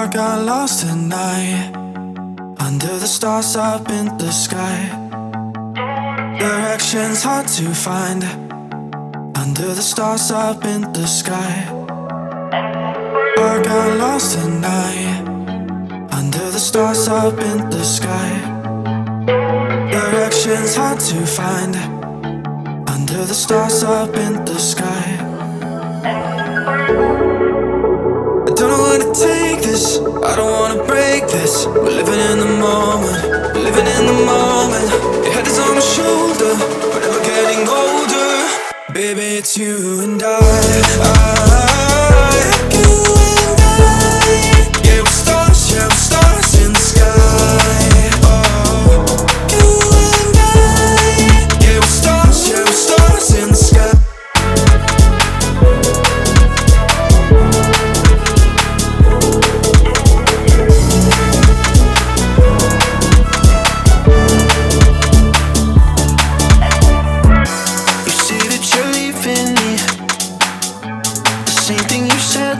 I got lost at night, under the stars up in the sky. Directions hard to find, under the stars up in the sky. I got lost at night, under the stars up in the sky. Directions hard to find, under the stars up in the sky. I don't know where to take this, I don't wanna break this. We're living in the moment, we're living in the moment. Your head is on my shoulder, but we're getting older. Baby, it's you and I, you and I. Yeah, we're stars in the sky. Oh, you and I. Yeah, we're stars in the sky.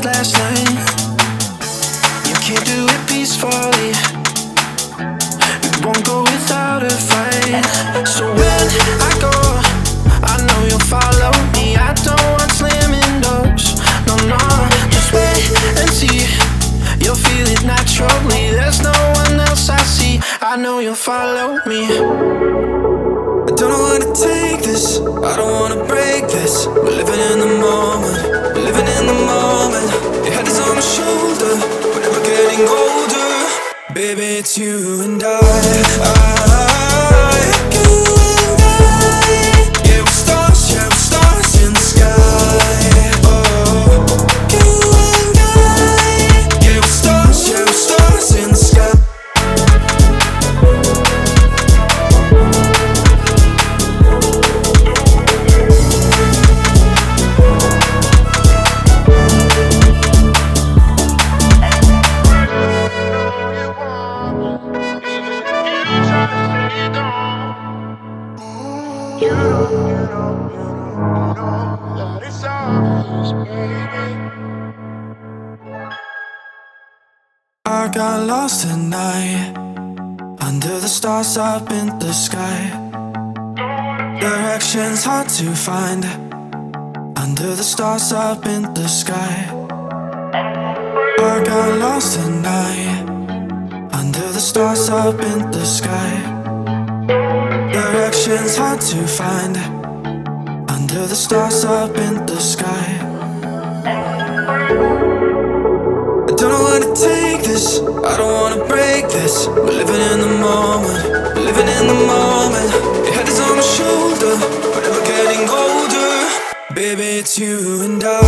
Last night, you can't do it peacefully. We won't go without a fight. So when I go, I know you'll follow me. I don't want slamming doors. No, no, just wait and see. You'll feel it naturally. There's no one else I see. I know you'll follow me. I don't know where to take this, I don't wanna break this. We're living in the moment, we're living in the moment. Your head is on my shoulder, but we're getting older. Baby, it's you and I, you and I. Yeah, we're stars in the sky. Oh, you and I. Yeah, we're stars in the sky. I got lost at night, under the stars up in the sky. Directions hard to find, under the stars up in the sky. I got lost at night, under the stars up in the sky. Directions hard to find, under the stars up in the sky. I don't know where to take this, I don't wanna break this. We're living in the moment, we're living in the moment. Your head is on my shoulder, but we're getting older. Baby, it's you and I.